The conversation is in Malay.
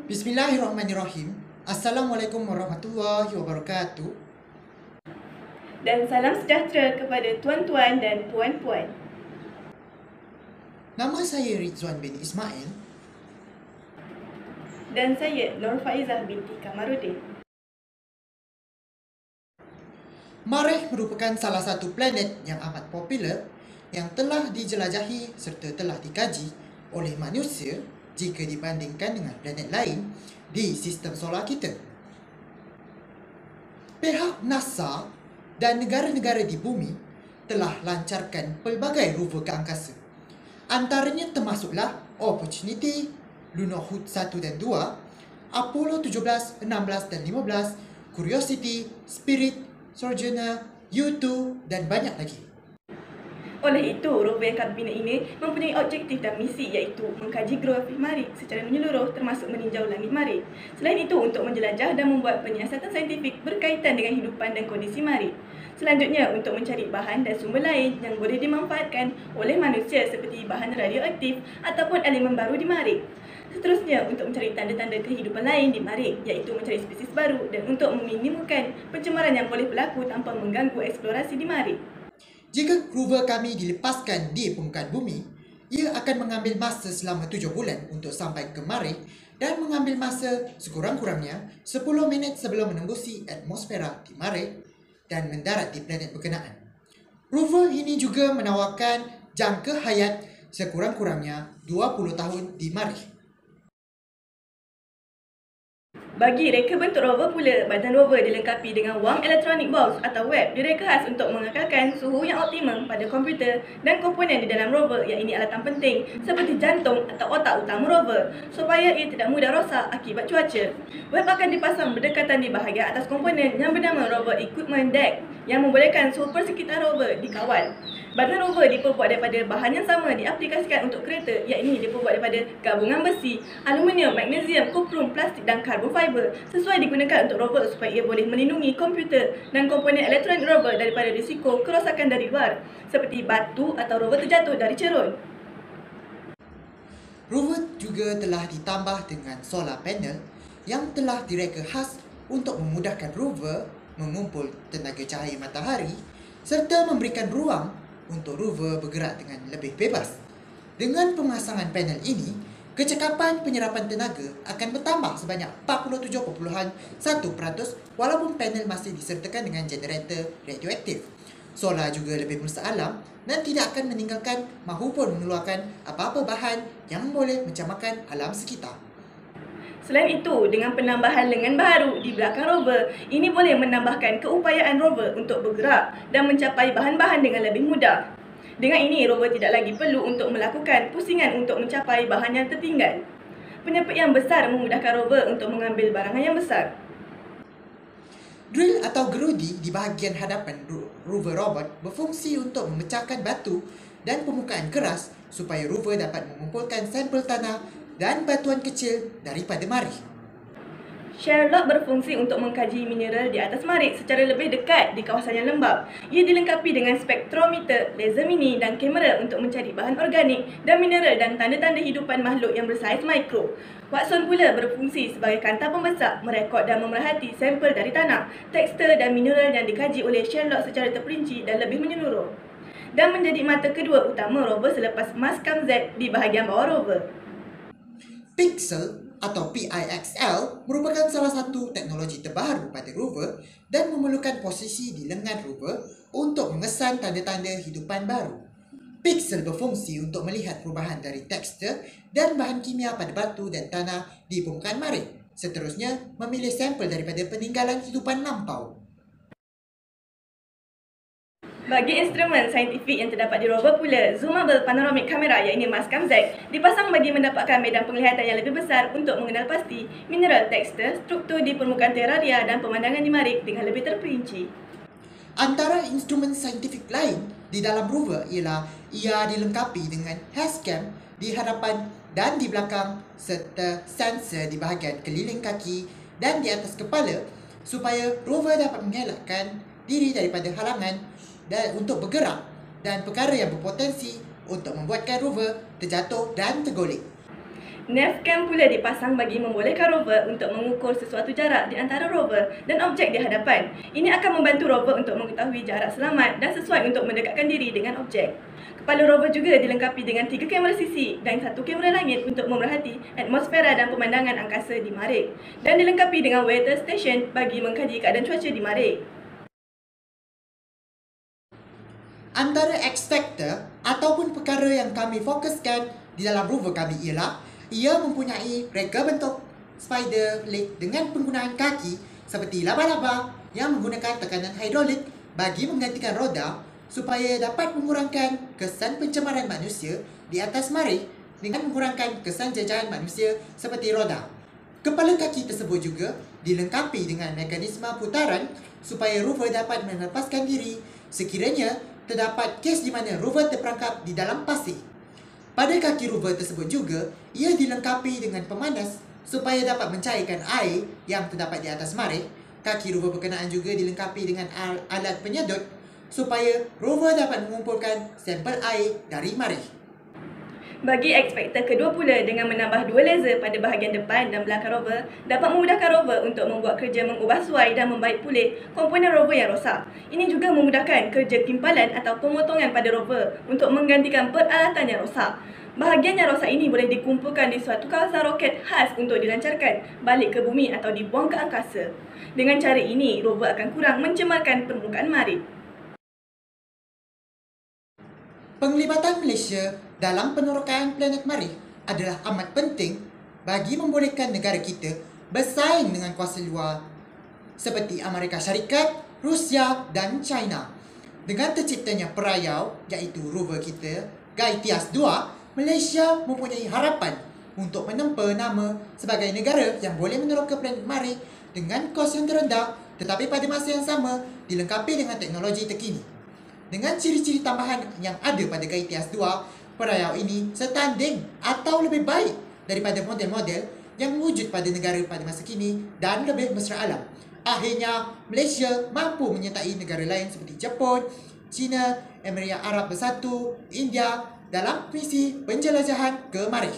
Bismillahirrahmanirrahim. Assalamualaikum warahmatullahi wabarakatuh. Dan salam sejahtera kepada tuan-tuan dan puan-puan. Nama saya Rizwan bin Ismail. Dan saya Nur Faizah binti Kamarudin. Marikh merupakan salah satu planet yang amat popular yang telah dijelajahi serta telah dikaji oleh manusia jika dibandingkan dengan planet lain di sistem solar kita. Pihak NASA dan negara-negara di bumi telah lancarkan pelbagai rover ke angkasa. Antaranya termasuklah Opportunity, Lunokhod 1 dan 2, Apollo 17, 16 dan 15, Curiosity, Spirit, Sojourner, U2 dan banyak lagi. Oleh itu, rover yang kami bina ini mempunyai objektif dan misi iaitu mengkaji geografi Marikh secara menyeluruh termasuk meninjau langit Marikh. Selain itu, untuk menjelajah dan membuat penyiasatan saintifik berkaitan dengan hidupan dan kondisi Marikh. Selanjutnya, untuk mencari bahan dan sumber lain yang boleh dimanfaatkan oleh manusia seperti bahan radioaktif ataupun elemen baru di Marikh. Seterusnya, untuk mencari tanda-tanda kehidupan lain di Marikh, iaitu mencari spesies baru dan untuk meminimumkan pencemaran yang boleh berlaku tanpa mengganggu eksplorasi di Marikh. Jika rover kami dilepaskan di permukaan bumi, ia akan mengambil masa selama 7 bulan untuk sampai ke Marikh dan mengambil masa sekurang-kurangnya 10 minit sebelum menembusi atmosfera di Marikh dan mendarat di planet berkenaan. Rover ini juga menawarkan jangka hayat sekurang-kurangnya 20 tahun di Marikh. Bagi reka bentuk rover pula, badan rover dilengkapi dengan wang electronic box atau web direka khas untuk mengekalkan suhu yang optimum pada komputer dan komponen di dalam rover yang ini alatan penting seperti jantung atau otak utama rover supaya ia tidak mudah rosak akibat cuaca. Web akan dipasang berdekatan di bahagian atas komponen yang bernama rover equipment deck yang membolehkan suhu persekitar rover dikawal. Badan rover diperbuat daripada bahan yang sama diaplikasikan untuk kereta, iaitu diperbuat daripada gabungan besi, aluminium, magnesium, kuprum, plastik dan karbon fiber sesuai digunakan untuk rover supaya ia boleh melindungi komputer dan komponen elektronik rover daripada risiko kerosakan dari luar seperti batu atau rover terjatuh dari cerun. Rover juga telah ditambah dengan solar panel yang telah direka khas untuk memudahkan rover mengumpul tenaga cahaya matahari serta memberikan ruang untuk rover bergerak dengan lebih bebas. Dengan pemasangan panel ini, kecekapan penyerapan tenaga akan bertambah sebanyak 47.1% walaupun panel masih disertakan dengan generator radioaktif. Solar juga lebih merusak alam dan tidak akan meninggalkan mahupun mengeluarkan apa-apa bahan yang boleh mencamarkan alam sekitar. Selain itu, dengan penambahan lengan baru di belakang rover, ini boleh menambahkan keupayaan rover untuk bergerak dan mencapai bahan-bahan dengan lebih mudah. Dengan ini, rover tidak lagi perlu untuk melakukan pusingan untuk mencapai bahan yang tertinggal. Penyepit yang besar memudahkan rover untuk mengambil barangan yang besar. Drill atau gerudi di bahagian hadapan rover robot berfungsi untuk memecahkan batu dan permukaan keras supaya rover dapat mengumpulkan sampel tanah dan batuan kecil daripada Marikh. Sherlock berfungsi untuk mengkaji mineral di atas Marikh secara lebih dekat di kawasan yang lembap. Ia dilengkapi dengan spektrometer, laser mini dan kamera untuk mencari bahan organik dan mineral dan tanda-tanda hidupan makhluk yang bersaiz mikro. Watson pula berfungsi sebagai kanta pembesar, merekod dan memerhati sampel dari tanah, tekstur dan mineral yang dikaji oleh Sherlock secara terperinci dan lebih menyeluruh. Dan menjadi mata kedua utama rover selepas Mascam Z di bahagian bawah rover. Pixel atau PIXL merupakan salah satu teknologi terbaru pada rover dan memerlukan posisi di lengan rover untuk mengesan tanda-tanda hidupan baru. Pixel berfungsi untuk melihat perubahan dari tekstur dan bahan kimia pada batu dan tanah di permukaan Marikh. Seterusnya, memilih sampel daripada peninggalan hidupan lampau. Bagi instrumen saintifik yang terdapat di rover pula, zoomable panoramic camera iaitu Mascam Z dipasang bagi mendapatkan medan penglihatan yang lebih besar untuk mengenal pasti mineral, tekstur, struktur di permukaan terraria dan pemandangan di Marikh dengan lebih terperinci. Antara instrumen saintifik lain di dalam rover ialah ia dilengkapi dengan hashcam di hadapan dan di belakang serta sensor di bahagian keliling kaki dan di atas kepala supaya rover dapat mengelakkan diri daripada halangan dan untuk bergerak dan perkara yang berpotensi untuk membuatkan rover terjatuh dan tergolek. Navcam pula dipasang bagi membolehkan rover untuk mengukur sesuatu jarak di antara rover dan objek di hadapan. Ini akan membantu rover untuk mengetahui jarak selamat dan sesuai untuk mendekatkan diri dengan objek. Kepala rover juga dilengkapi dengan 3 kamera sisi dan 1 kamera langit untuk memerhati atmosfera dan pemandangan angkasa di Marikh. Dan dilengkapi dengan weather station bagi mengkaji keadaan cuaca di Marikh. Antara X factor ataupun perkara yang kami fokuskan di dalam rover kami ialah ia mempunyai reka bentuk spider leg dengan penggunaan kaki seperti laba-laba yang menggunakan tekanan hidrolik bagi menggantikan roda supaya dapat mengurangkan kesan pencemaran manusia di atas Marikh dengan mengurangkan kesan jajahan manusia seperti roda. Kepala kaki tersebut juga dilengkapi dengan mekanisme putaran supaya rover dapat melepaskan diri sekiranya terdapat kes di mana rover terperangkap di dalam pasir. Pada kaki rover tersebut juga, ia dilengkapi dengan pemanas supaya dapat mencairkan air yang terdapat di atas Marikh. Kaki rover berkenaan juga dilengkapi dengan alat penyedot supaya rover dapat mengumpulkan sampel air dari Marikh. Bagi X factor kedua pula, dengan menambah 2 laser pada bahagian depan dan belakang rover dapat memudahkan rover untuk membuat kerja mengubah suai dan membaik pulih komponen rover yang rosak. Ini juga memudahkan kerja timpalan atau pemotongan pada rover untuk menggantikan peralatan yang rosak. Bahagian yang rosak ini boleh dikumpulkan di suatu kawasan roket khas untuk dilancarkan balik ke bumi atau dibuang ke angkasa. Dengan cara ini, rover akan kurang mencemarkan permukaan Marikh. Penglibatan Malaysia dalam penerokaan planet Marikh adalah amat penting bagi membolehkan negara kita bersaing dengan kuasa luar seperti Amerika Syarikat, Rusia dan China. Dengan terciptanya perayau iaitu rover kita, Gaitias 2, Malaysia mempunyai harapan untuk menempa nama sebagai negara yang boleh meneroka planet Marikh dengan kos yang terendah tetapi pada masa yang sama dilengkapi dengan teknologi terkini. Dengan ciri-ciri tambahan yang ada pada Gaitias 2, perayau ini setanding atau lebih baik daripada model-model yang wujud pada negara pada masa kini dan lebih mesra alam. Akhirnya, Malaysia mampu menyertai negara lain seperti Jepun, China, Emirat Arab Bersatu, India dalam misi penjelajahan ke Marikh.